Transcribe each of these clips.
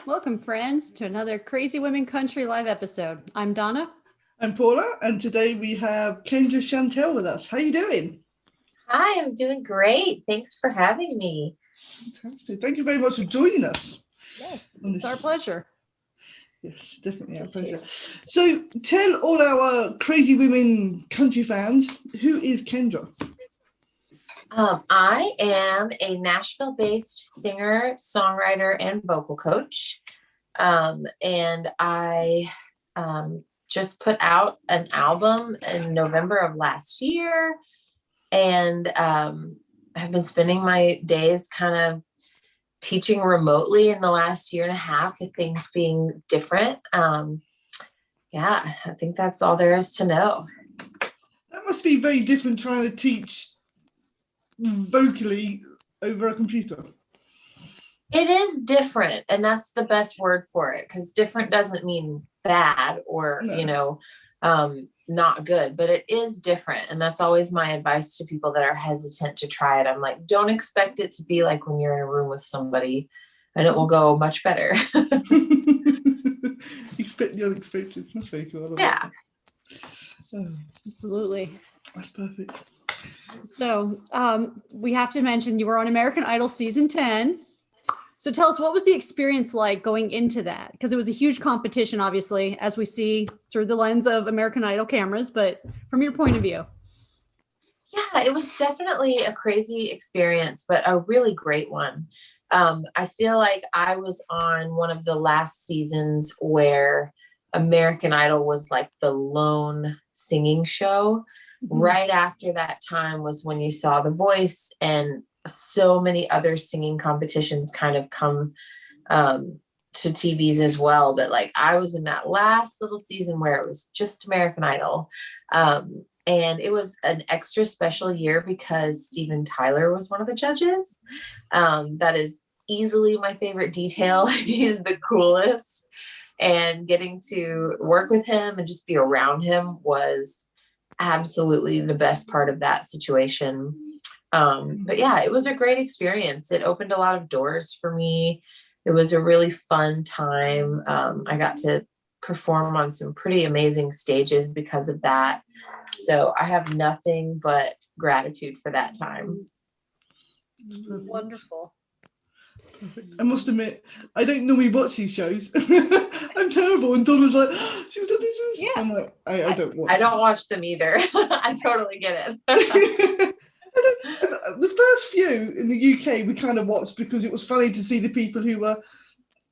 Welcome, friends, to another Crazy Women Country live episode. I'm Donna. I'm Paula, and today we have Kendra Chantelle with us. How you doing? Hi, I'm doing great. Thanks for having me. Fantastic. Thank you very much for joining us. Yes, it's our pleasure. Yes, definitely our pleasure. So tell all our Crazy Women Country fans, who is Kendra? I am a Nashville-based singer, songwriter, and vocal coach. And I just put out an album in November of last year. And I've been spending my days kind of teaching remotely in the last year and a half, with things being different. Yeah, I think that's all there is to know. That must be very different trying to teach vocally over a computer. It is different, and that's the best word for it, because different doesn't mean bad or not good, but it is different. And that's always my advice to people that are hesitant to try it. I'm like, don't expect it to be like when you're in a room with somebody, and it will go much better. Expect the unexpected. That's very cool. Yeah. Absolutely. That's perfect. So we have to mention you were on American Idol season 10. So tell us, what was the experience like going into that? Because it was a huge competition, obviously, as we see through the lens of American Idol cameras, but from your point of view. Yeah, it was definitely a crazy experience, but a really great one. I feel like I was on one of the last seasons where American Idol was like the lone singing show. Mm-hmm. Right after that time was when you saw The Voice, and so many other singing competitions kind of come to TVs as well. But like, I was in that last little season where it was just American Idol. And it was an extra special year because Steven Tyler was one of the judges. That is easily my favorite detail. He's the coolest. And getting to work with him and just be around him was absolutely the best part of that situation. But yeah, it was a great experience. It opened a lot of doors for me. It was a really fun time. I got to perform on some pretty amazing stages because of that. So I have nothing but gratitude for that time. Wonderful. I must admit, I don't normally watch these shows. I'm terrible. And Donna's like, oh, she was on these shows. Yeah. I'm like, I don't watch. I don't watch them either. I totally get it. The first few in the UK we kind of watched because it was funny to see the people who were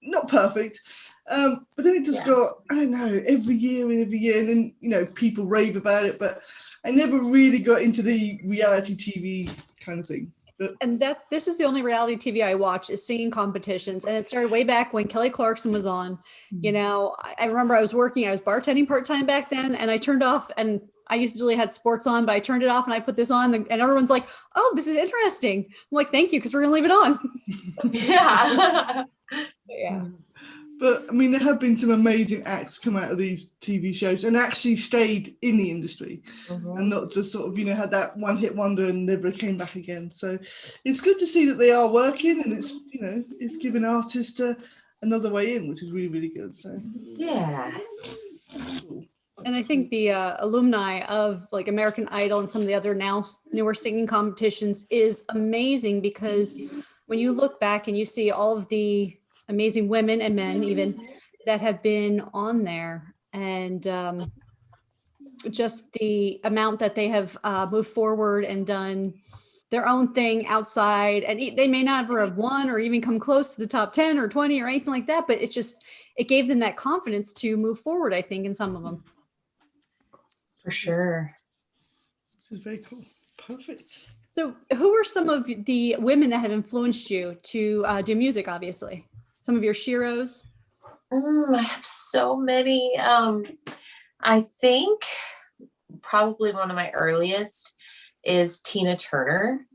not perfect. But then it just got, I don't know, every year, and then, people rave about it. But I never really got into the reality TV kind of thing. And this is the only reality TV I watch is singing competitions. And it started way back when Kelly Clarkson was on. You know, I remember I was bartending part-time back then, and I turned off, and I usually had sports on, but I turned it off and I put this on, and everyone's like, oh, this is interesting. I'm like, thank you, because we're going to leave it on. Yeah. Yeah. But I mean, there have been some amazing acts come out of these TV shows and actually stayed in the industry, and not just sort of, had that one hit wonder and never came back again. So it's good to see that they are working, and it's, it's giving artists another way in, which is really, really good. So yeah. That's cool. And I think the alumni of like American Idol and some of the other newer singing competitions is amazing, because when you look back and you see all of the amazing women and men even that have been on there, and just the amount that they have moved forward and done their own thing outside, and they may not ever have won or even come close to the top 10 or 20 or anything like that, but it gave them that confidence to move forward, I think, in some of them. For sure. This is very cool. Perfect. So who are some of the women that have influenced you to do music, obviously? Some of your sheroes? I have so many. I think probably one of my earliest is Tina Turner.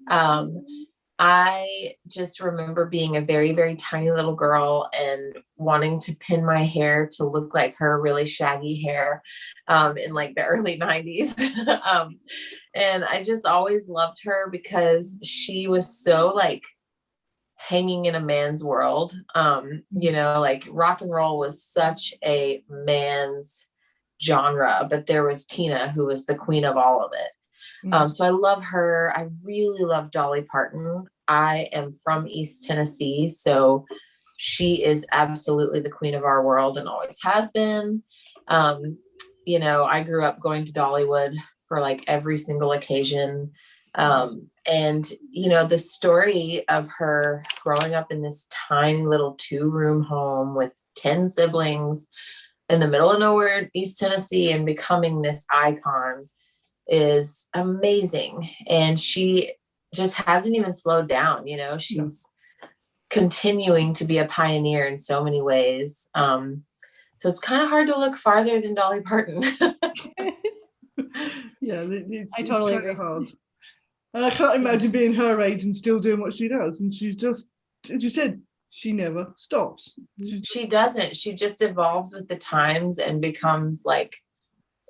I just remember being a very, very tiny little girl and wanting to pin my hair to look like her really shaggy hair in like the early 90s. And I just always loved her because she was so like hanging in a man's world. You know, like rock and roll was such a man's genre, but there was Tina who was the queen of all of it. So I love her. I really love Dolly Parton. I am from East Tennessee, so she is absolutely the queen of our world and always has been. You know, I grew up going to Dollywood for like every single occasion. And, you know, the story of her growing up in this tiny little 2-room home with 10 siblings in the middle of nowhere, East Tennessee, and becoming this icon is amazing. And she just hasn't even slowed down. You know, she's continuing to be a pioneer in so many ways. So it's kind of hard to look farther than Dolly Parton. Yeah, I totally agree. Hard. And I can't imagine being her age and still doing what she does. And she's just, as you said, she never stops. She doesn't. She just evolves with the times and becomes like,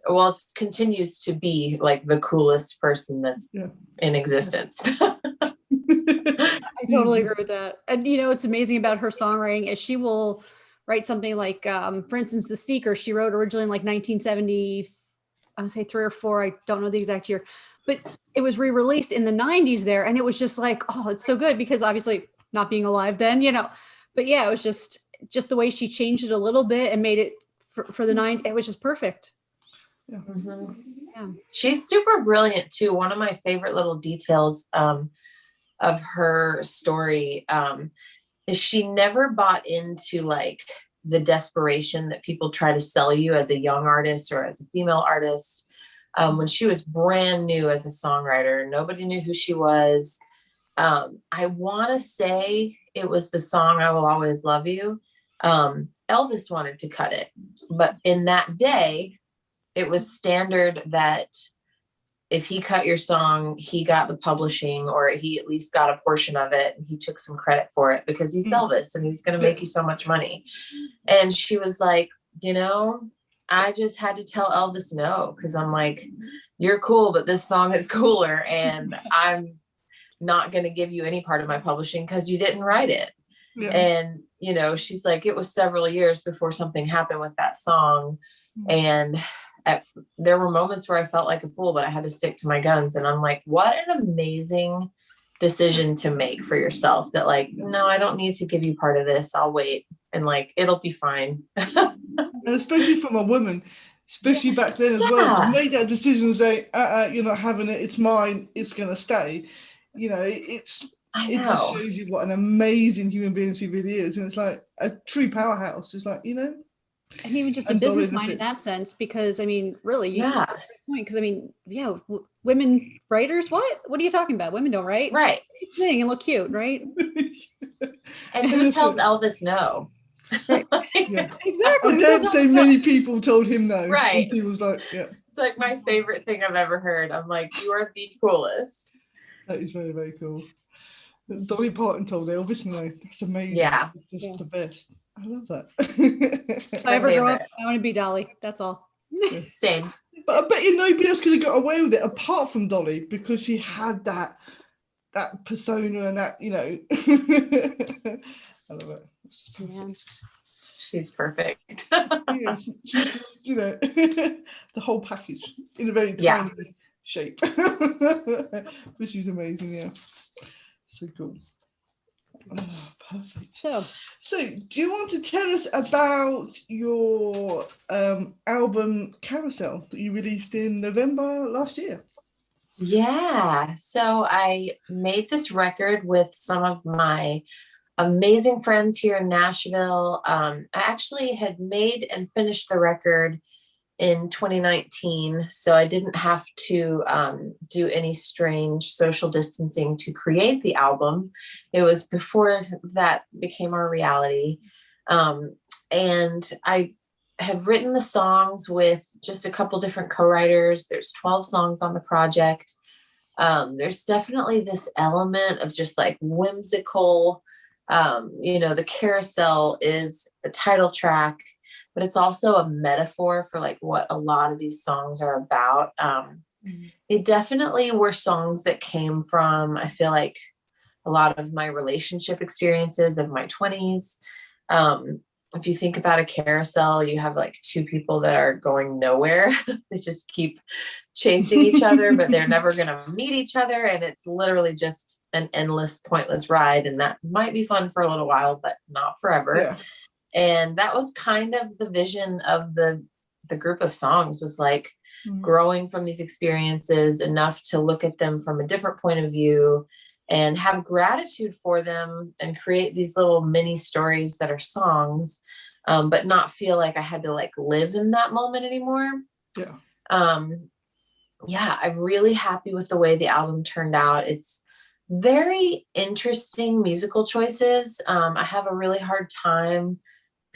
well, continues to be like the coolest person that's in existence. I totally agree with that. And, you know, what's amazing about her songwriting is she will write something like, for instance, The Seeker, she wrote originally in like 1970, I would say 3 or 4. I don't know the exact year, but it was re-released in the 90s there. And it was just like, oh, it's so good, because obviously not being alive then, you know, but yeah, it was just the way she changed it a little bit and made it for the 90s. It was just perfect. Yeah. She's super brilliant too. One of my favorite little details of her story is she never bought into like the desperation that people try to sell you as a young artist or as a female artist. When she was brand new as a songwriter, nobody knew who she was. I want to say it was the song I Will Always Love You. Elvis wanted to cut it, but in that day, it was standard that if he cut your song, he got the publishing, or he at least got a portion of it, and he took some credit for it because he's Elvis and he's going to make you so much money. And she was like, you know, I just had to tell Elvis no, because I'm like, you're cool, but this song is cooler, and I'm not going to give you any part of my publishing because you didn't write it. And, you know, she's like, it was several years before something happened with that song. And there were moments where I felt like a fool, but I had to stick to my guns. And I'm like, what an amazing decision to make for yourself, that like, no, I don't need to give you part of this. I'll wait. And like, it'll be fine. And especially from a woman, especially back then as well, to make that decision and say, you're not having it. It's mine. It's going to stay. You know, it just shows you what an amazing human being she really is. And it's like a true powerhouse. It's like, you know, and even just a business mind in that sense, because I mean, really, because I mean, women writers, what are you talking about? Women don't write, right? Thing and look cute, right? And who tells Elvis no? Right. Exactly. I dare say many people told him no. Right. And he was like, it's like my favorite thing I've ever heard. I'm like, you are the coolest. That is very, very cool. Dolly Parton told Elvis no. That's amazing. Yeah. It's just the best. I love that. If I ever grow up, I want to be Dolly. That's all. Same. But I bet you nobody else could have got away with it apart from Dolly, because she had that persona and that, you know. I love it. She's perfect. She's just, you know, the whole package in a very tiny shape. But she's amazing, so cool. Oh, perfect. So do you want to tell us about your album Carousel that you released in November last year? Yeah, so I made this record with some of my amazing friends here in Nashville. I actually had made and finished the record in 2019, so I didn't have to do any strange social distancing to create the album. It was before that became our reality. And I have written the songs with just a couple different co-writers. There's 12 songs on the project. There's definitely this element of just like whimsical, you know, the Carousel is the title track, but it's also a metaphor for like what a lot of these songs are about. It definitely were songs that came from, I feel like, a lot of my relationship experiences of my 20s. If you think about a carousel, you have like two people that are going nowhere. They just keep chasing each other, but they're never going to meet each other. And it's literally just an endless, pointless ride. And that might be fun for a little while, but not forever. Yeah. And that was kind of the vision of the group of songs, was like growing from these experiences enough to look at them from a different point of view and have gratitude for them and create these little mini stories that are songs, but not feel like I had to like live in that moment anymore. Yeah. Yeah, I'm really happy with the way the album turned out. It's very interesting musical choices. I have a really hard time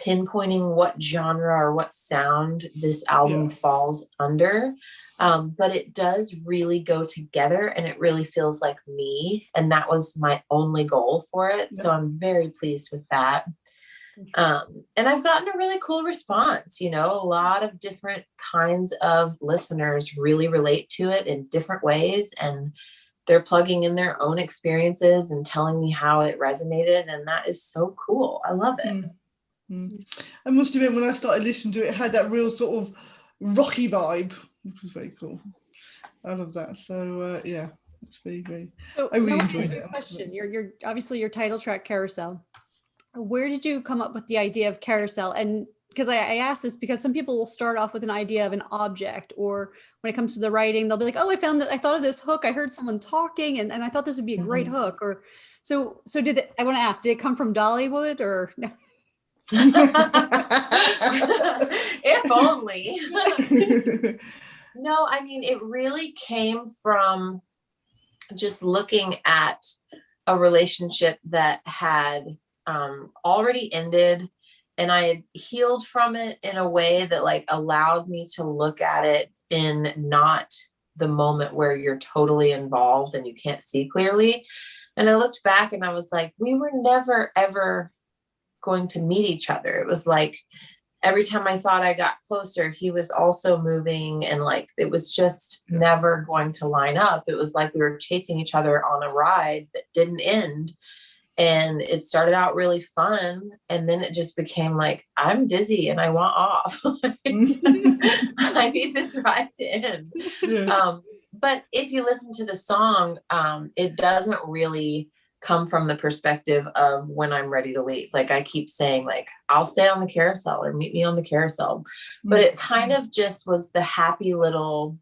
pinpointing what genre or what sound this album falls under. But it does really go together and it really feels like me. And that was my only goal for it. Yeah. So I'm very pleased with that. And I've gotten a really cool response. You know, a lot of different kinds of listeners really relate to it in different ways. And they're plugging in their own experiences and telling me how it resonated. And that is so cool. I love it. I must admit, when I started listening to it, it had that real sort of rocky vibe, which was very cool. I love that. So yeah, it's very, very. So I really now enjoyed a it. question. Your obviously your title track, Carousel. Where did you come up with the idea of carousel? And because I asked this because some people will start off with an idea of an object, or when it comes to the writing, they'll be like, oh, I thought of this hook. I heard someone talking and I thought this would be a great hook. Or so I want to ask, did it come from Dollywood or no? If only. No, I mean, it really came from just looking at a relationship that had already ended, and I had healed from it in a way that like allowed me to look at it in not the moment where you're totally involved and you can't see clearly. And I looked back and I was like, we were never ever going to meet each other. It was like every time I thought I got closer, he was also moving, and like it was just never going to line up. It was like we were chasing each other on a ride that didn't end. And it started out really fun, and then it just became like, I'm dizzy and I want off. I need this ride to end. Yeah. But if you listen to the song, it doesn't really come from the perspective of when I'm ready to leave. Like I keep saying, like, I'll stay on the carousel or meet me on the carousel. But it kind of just was the happy little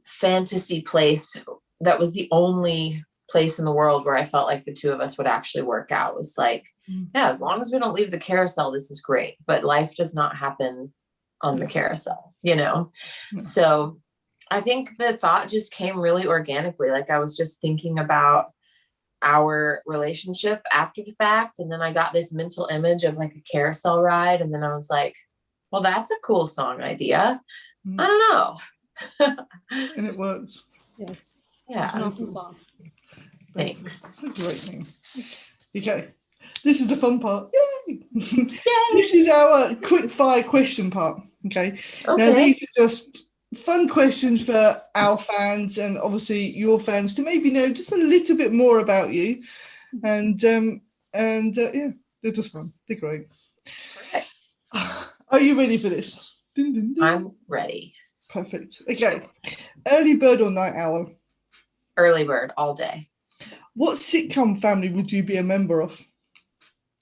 fantasy place that was the only place in the world where I felt like the two of us would actually work out. It was like, yeah, as long as we don't leave the carousel, this is great. But life does not happen on the carousel, you know? So I think the thought just came really organically. Like I was just thinking about our relationship after the fact. And then I got this mental image of like a carousel ride. And then I was like, well, that's a cool song idea. I don't know. And it works. Yes. Yeah. It's an awesome song. Thanks. That's a great thing. Okay, this is the fun part. Yay! This is our quick fire question part. Okay. Now these are just fun questions for our fans and obviously your fans to maybe know just a little bit more about you. And yeah, they're just fun. They're great. Perfect. Are you ready for this? Dun, dun, dun. I'm ready. Perfect. Okay. Early bird or night owl? Early bird all day. What sitcom family would you be a member of?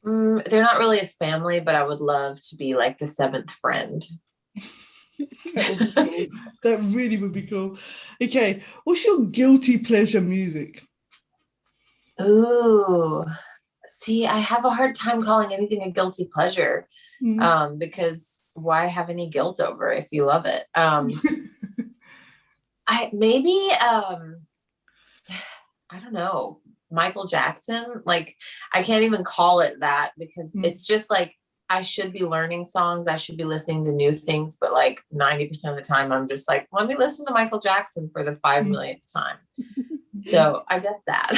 They're not really a family, but I would love to be like the seventh friend. That would be cool. That really would be cool. Okay, what's your guilty pleasure music? Ooh, see, I have a hard time calling anything a guilty pleasure, because why have any guilt over it if you love it? I don't know, Michael Jackson. Like, I can't even call it that because it's just like, I should be learning songs. I should be listening to new things. But like 90% of the time, I'm just like, let me listen to Michael Jackson for the 5 millionth time. So I guess that.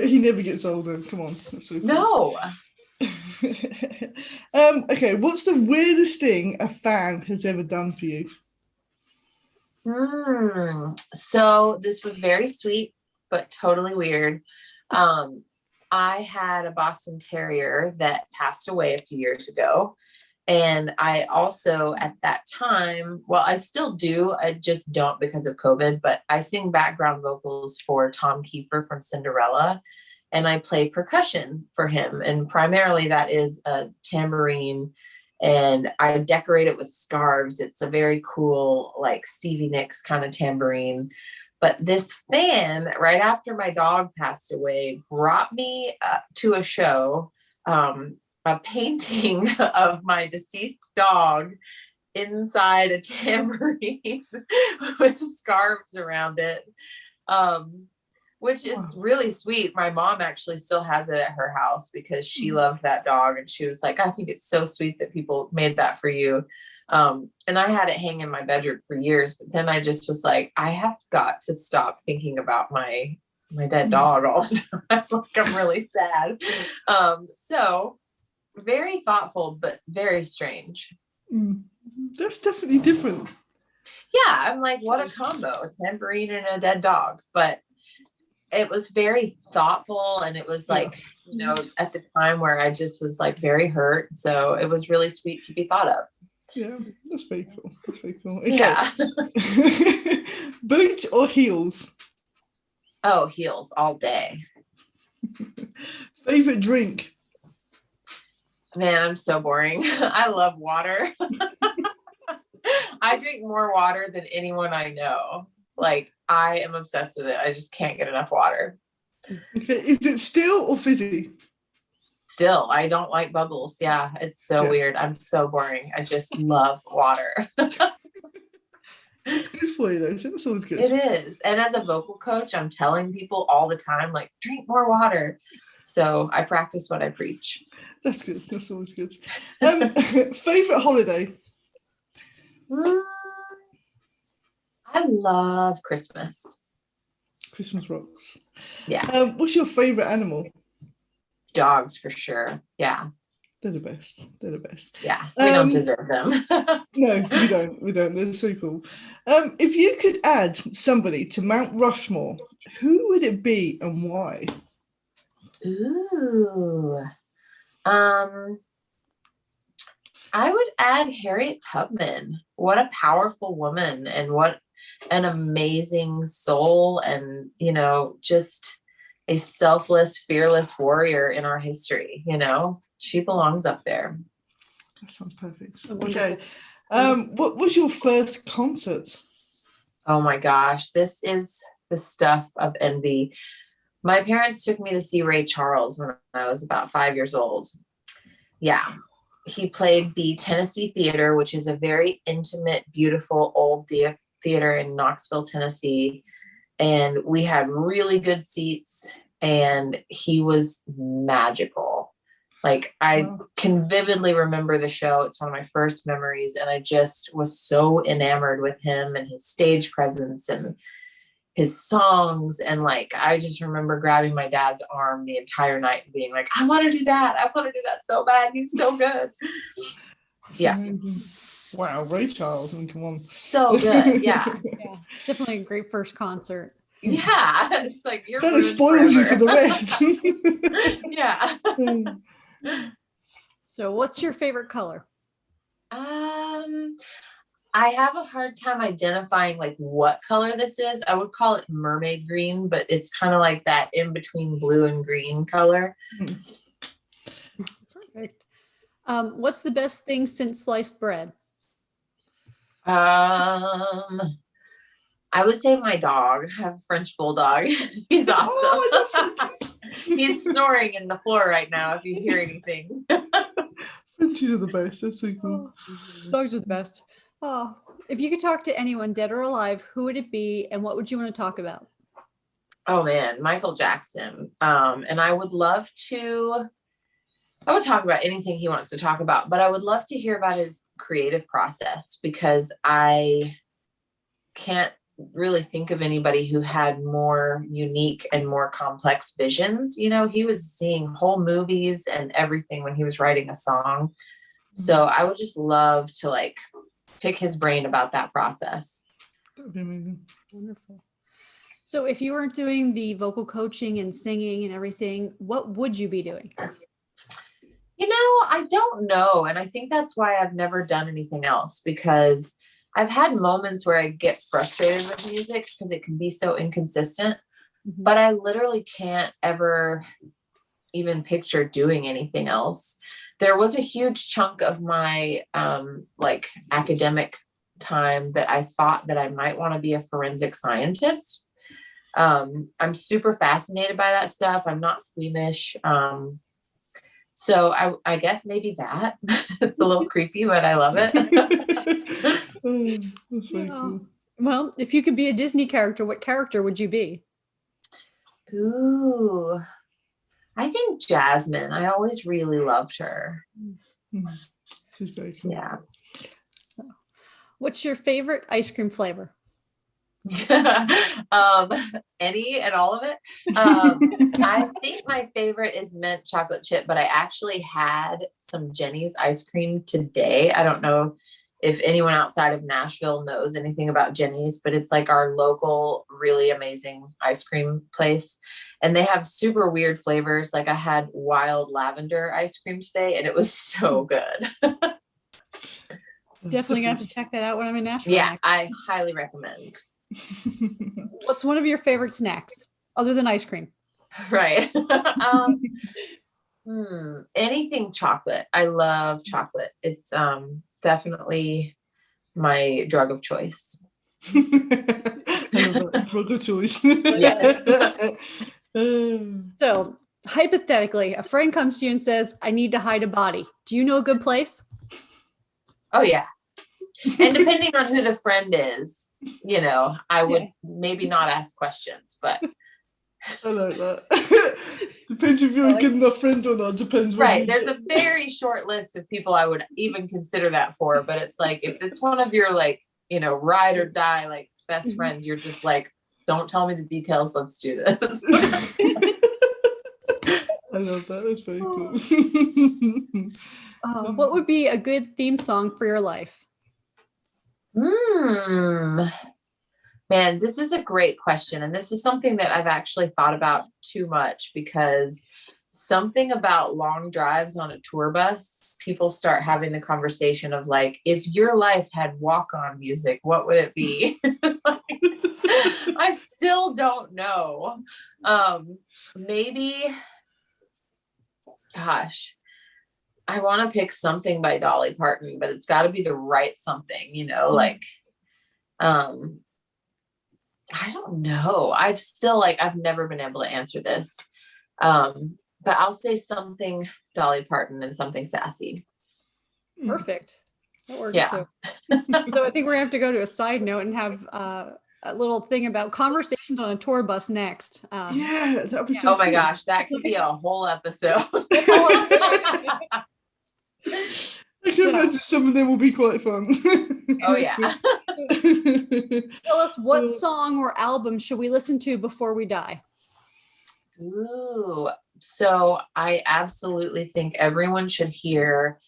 he never gets older. Come on. That's so cool. No. Okay, what's the weirdest thing a fan has ever done for you? So this was very sweet. but totally weird. I had a Boston Terrier that passed away a few years ago. And I also at that time, well, I still do, I just don't because of COVID, but I sing background vocals for Tom Kiefer from Cinderella, and I play percussion for him. And primarily that is a tambourine, and I decorate it with scarves. It's a very cool, like Stevie Nicks kind of tambourine. But this fan, right after my dog passed away, brought me to a show, a painting of my deceased dog inside a tambourine with scarves around it, which is really sweet. My mom actually still has it at her house because she loved that dog. And she was like, I think it's so sweet that people made that for you. And I had it hang in my bedroom for years, but then I just was like, I have got to stop thinking about my dead dog all the time. Like, I'm really sad. So very thoughtful, but very strange. That's definitely different. Yeah, I'm like, what a combo, a tambourine and a dead dog. But it was very thoughtful, and it was like, you know, at the time where I just was like very hurt. So it was really sweet to be thought of. Yeah, that's very cool. That's very cool. Okay. Yeah. Boots or heels? Oh, heels all day. Favorite drink? Man, I'm so boring. I love water. I drink more water than anyone I know. Like, I am obsessed with it. I just can't get enough water. Okay. Is it still or fizzy? Still, I don't like bubbles. Yeah, it's so weird. I'm so boring. I just love water. It's good for you, though. That's always good. It is. And as a vocal coach, I'm telling people all the time, like, drink more water. So I practice what I preach. That's good. That's always good. Favorite holiday? I love Christmas. Christmas rocks. Yeah. What's your favorite animal? Dogs, for sure. Yeah. They're the best. They're the best. Yeah. We don't deserve them. No, we don't. We don't. They're so cool. If you could add somebody to Mount Rushmore, who would it be and why? Ooh. I would add Harriet Tubman. What a powerful woman, and what an amazing soul, and, you know, just a selfless, fearless warrior in our history. You know, she belongs up there. That sounds perfect. Wonderful. Okay. What was your first concert? Oh my gosh, this is the stuff of envy. My parents took me to see Ray Charles when I was about 5 years old. Yeah. He played the Tennessee Theater, which is a very intimate, beautiful old theater in Knoxville, Tennessee. And we had really good seats, and he was magical. Like, I can vividly remember the show. It's one of my first memories. And I just was so enamored with him and his stage presence and his songs. And like, I just remember grabbing my dad's arm the entire night and being like, I want to do that. I want to do that so bad. He's so good. Yeah. Wow, Ray Charles, I mean, come on. So good. Yeah. Yeah, definitely a great first concert. Yeah. It's like, you're Kind of spoils you for the rest. Yeah. So what's your favorite color? I have a hard time identifying like what color this is. I would call it mermaid green, but it's kind of like that in between blue and green color. Perfect. What's the best thing since sliced bread? I would say my dog. I have a French bulldog. He's awesome. Oh, He's snoring in the floor right now if you hear anything. Frenchies are the best. That's so cool. Dogs are the best. Oh, if you could talk to anyone, dead or alive, who would it be, and what would you want to talk about? Oh man, Michael Jackson. And I would talk about anything he wants to talk about, but I would love to hear about his creative process, because I can't really think of anybody who had more unique and more complex visions. You know, he was seeing whole movies and everything when he was writing a song. So I would just love to like pick his brain about that process. That'd be amazing. Wonderful. So if you weren't doing the vocal coaching and singing and everything, what would you be doing? I don't know. And I think that's why I've never done anything else, because I've had moments where I get frustrated with music because it can be so inconsistent, but I literally can't ever even picture doing anything else. There was a huge chunk of my academic time that I thought that I might want to be a forensic scientist. I'm super fascinated by that stuff. I'm not squeamish. So I guess maybe that. It's a little creepy, but I love it. That's very cool. Well, if you could be a Disney character, what character would you be? Ooh, I think Jasmine. I always really loved her. She's very cool. Yeah. What's your favorite ice cream flavor? Any and all of it. I think my favorite is mint chocolate chip, but I actually had some Jenny's ice cream today. I don't know if anyone outside of Nashville knows anything about Jenny's, but it's like our local, really amazing ice cream place. And they have super weird flavors. Like I had wild lavender ice cream today, and it was so good. Definitely gonna have to check that out when I'm in Nashville. Yeah, next. I highly recommend. What's one of your favorite snacks other than ice cream? Right. Anything chocolate. I love chocolate. It's definitely my drug of choice. Drug of choice. Yes. So hypothetically, a friend comes to you and says, I need to hide a body. Do you know a good place? Oh yeah. And depending on who the friend is, I would maybe not ask questions, but I like that. Depends if you're a good enough friend or not. Depends. Right. There's a very short list of people I would even consider that for, but it's like, if it's one of your ride or die, best friends, you're just like, don't tell me the details. Let's do this. I love that. That's very cool. What would be a good theme song for your life? Man, this is a great question. And this is something that I've actually thought about too much, because something about long drives on a tour bus, people start having the conversation of if your life had walk-on music, what would it be? I still don't know. Maybe, gosh, I want to pick something by Dolly Parton, but it's got to be the right something, I don't know. I've never been able to answer this. But I'll say something Dolly Parton and something sassy. Perfect. That works Yeah. too. So I think we're gonna have to go to a side note and have a little thing about conversations on a tour bus next. Yeah, that'd be so Oh my cool. gosh, that could be a whole episode. I can imagine some of them will be quite fun. Oh yeah. Tell us, what song or album should we listen to before we die? Ooh, so I absolutely think everyone should hear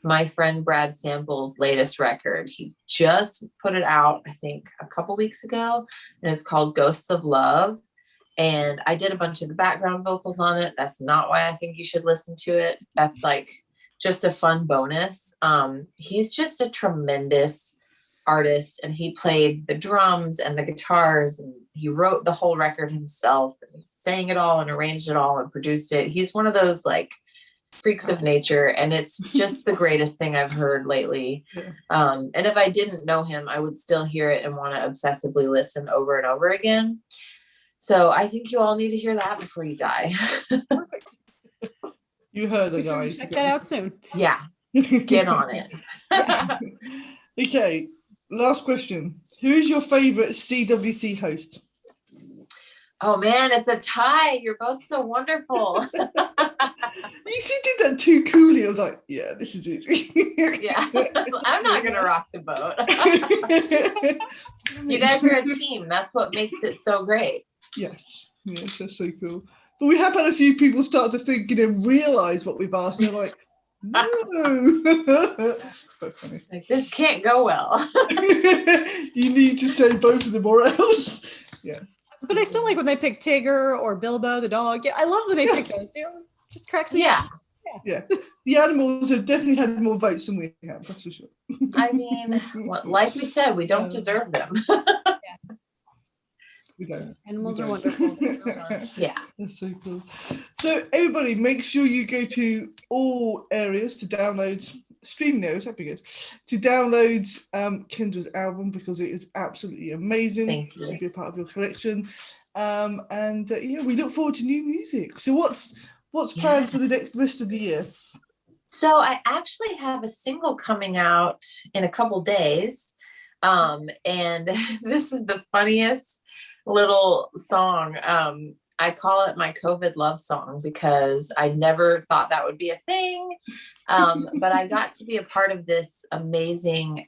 my friend Brad Sample's latest record. He just put it out, I think, a couple weeks ago, and it's called Ghosts of Love. And I did a bunch of the background vocals on it. That's not why I think you should listen to it. That's just a fun bonus. He's just a tremendous artist, and he played the drums and the guitars, and he wrote the whole record himself, and he sang it all and arranged it all and produced it. He's one of those freaks of nature, and it's just the greatest thing I've heard lately. And if I didn't know him, I would still hear it and want to obsessively listen over and over again. So I think you all need to hear that before you die. Perfect. You heard it, guys. Check that out soon. Yeah, get on it. Okay, last question. Who is your favorite CWC host? Oh man, it's a tie. You're both so wonderful. You did that too coolly. I was like, yeah, this is it. Yeah, I'm not going to rock the boat. You guys are a team. That's what makes it so great. Yes, that's so cool. But we have had a few people start to think and realize what we've asked. And they're like, no. Quite funny. This can't go well. You need to say both of them or else. Yeah. But I still like when they pick Tigger or Bilbo the dog. Yeah, I love when they pick those. You know, just cracks me up. Yeah, the animals have definitely had more votes than we have, that's for sure. I mean, like we said, we don't deserve them. We don't. Animals We are don't. wonderful. They're so fun. Yeah. That's so cool. So everybody, make sure you go to all areas to download, streaming areas, that'd be good, to download Kendra's album, because it is absolutely amazing. Thank It you. should be a part of your collection. Yeah, we look forward to new music. So what's planned for the rest of the year? So I actually have a single coming out in a couple days. And this is the funniest little song. I call it my COVID love song because I never thought that would be a thing. But I got to be a part of this amazing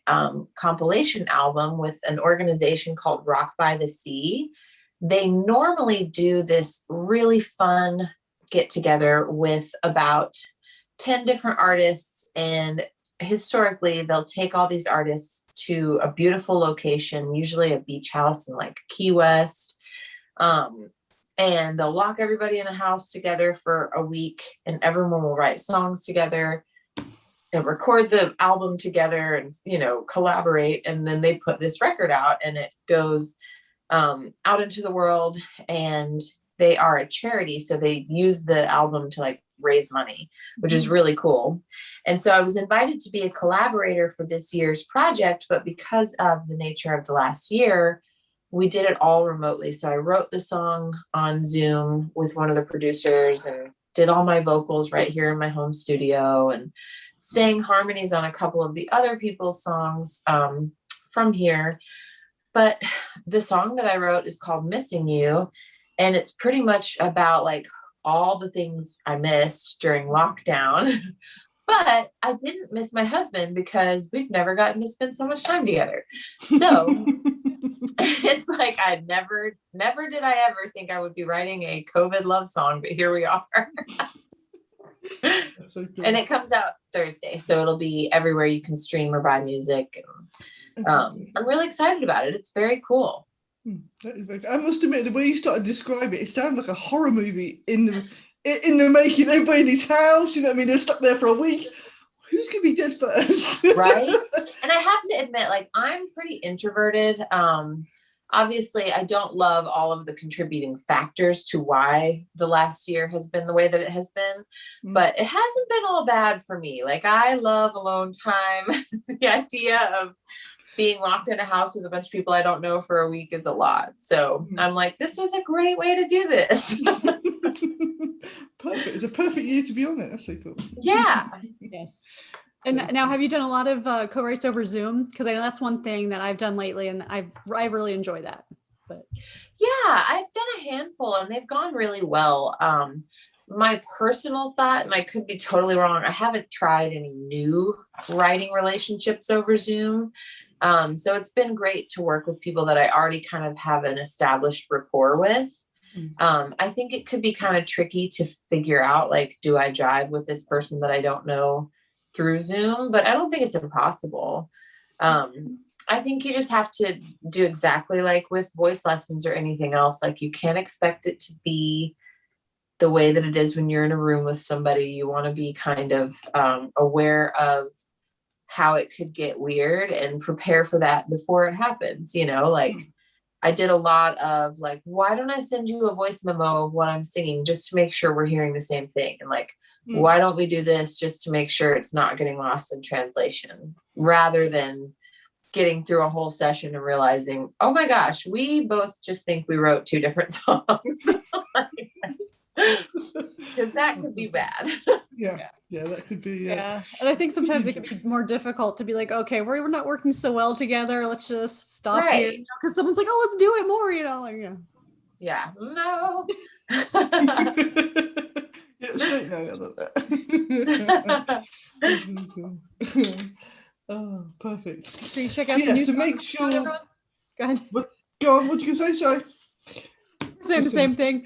compilation album with an organization called Rock by the Sea. They normally do this really fun get together with about 10 different artists, and historically they'll take all these artists to a beautiful location, usually a beach house in like Key West, and they'll lock everybody in a house together for a week, and everyone will write songs together and record the album together and, you know, collaborate, and then they put this record out and it goes out into the world. And they are a charity, so they use the album to like raise money, which is really cool. And so I was invited to be a collaborator for this year's project, but because of the nature of the last year, we did it all remotely. So I wrote the song on Zoom with one of the producers and did all my vocals right here in my home studio and sang harmonies on a couple of the other people's songs from here. But the song that I wrote is called Missing You. And it's pretty much about like all the things I missed during lockdown. But I didn't miss my husband because we've never gotten to spend so much time together. So it's like I never did I ever think I would be writing a COVID love song, but here we are. So cool. And it comes out Thursday, so it'll be everywhere you can stream or buy music. And, I'm really excited about it. It's very cool. I must admit, the way you started to describe it, it sounded like a horror movie in the making. Everybody in his house, you know what I mean? They're stuck there for a week. Who's gonna be dead first? Right. And I have to admit, like, I'm pretty introverted. Obviously, I don't love all of the contributing factors to why the last year has been the way that it has been, but it hasn't been all bad for me. Like, I love alone time. The idea of being locked in a house with a bunch of people I don't know for a week is a lot. So I'm like, this was a great way to do this. Perfect. It's a perfect year to be on it. That's so cool. Yeah. Yes. And now, have you done a lot of co-writes over Zoom? Because I know that's one thing that I've done lately, and I really enjoy that. But yeah, I've done a handful, and they've gone really well. My personal thought, and I could be totally wrong, I haven't tried any new writing relationships over Zoom. So it's been great to work with people that I already kind of have an established rapport with. I think it could be kind of tricky to figure out, like, do I jive with this person that I don't know through Zoom? But I don't think it's impossible. I think you just have to do exactly like with voice lessons or anything else. Like, you can't expect it to be the way that it is when you're in a room with somebody. You want to be kind of aware of how it could get weird and prepare for that before it happens. You know, like, I did a lot of like, why don't I send you a voice memo of what I'm singing just to make sure we're hearing the same thing? And like, why don't we do this just to make sure it's not getting lost in translation, rather than getting through a whole session and realizing, oh my gosh, we both just think we wrote two different songs. Because that could be bad. Yeah, that could be. yeah, and I think sometimes it can be more difficult to be like, okay, we're not working so well together. Let's just stop here, because someone's like, oh, let's do it more. You know, like, yeah, no. Yeah, straight no, I love that. That's really cool. Oh, perfect. So you check out the new so song. make sure. Go ahead. Go on. What you gonna say? Sorry. Saying the same thing.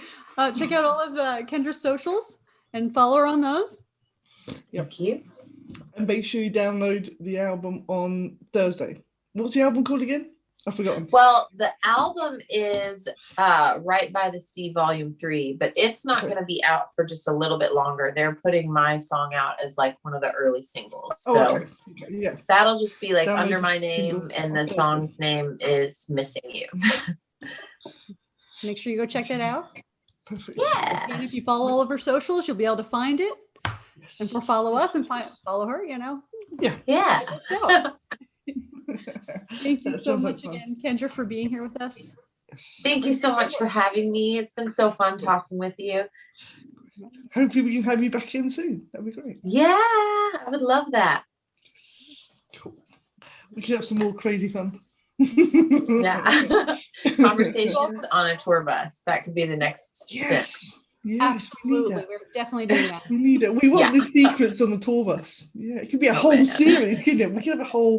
Check out all of Kendra's socials and follow her on those. Yep. Thank you. And make sure you download the album on Thursday. What's the album called again? I've forgotten. Well, the album is Right by the Sea Volume 3, but it's not going to be out for just a little bit longer. They're putting my song out as like one of the early singles. So Oh, okay. Yeah. that'll just be like Download under the my single. name, and the Okay. song's name is Missing You. Make sure you go check that out. Perfect. Yeah. And if you follow all of her socials, you'll be able to find it. And for follow us and follow her, you know. Yeah. So, thank you That so sounds like much fun. again, Kendra, for being here with us. Thank you so much for having me. It's been so fun talking with you. Hopefully we can have you back in soon. That'd be great. Yeah, I would love that. Cool. We can have some more crazy fun. Yeah. Conversations on a tour bus. That could be the next step. Yes. Yes, Absolutely. We're definitely doing that. We need it. We want Yeah. the secrets on the tour bus. Yeah, it could be a Oh, whole man. series, couldn't it? We could have a whole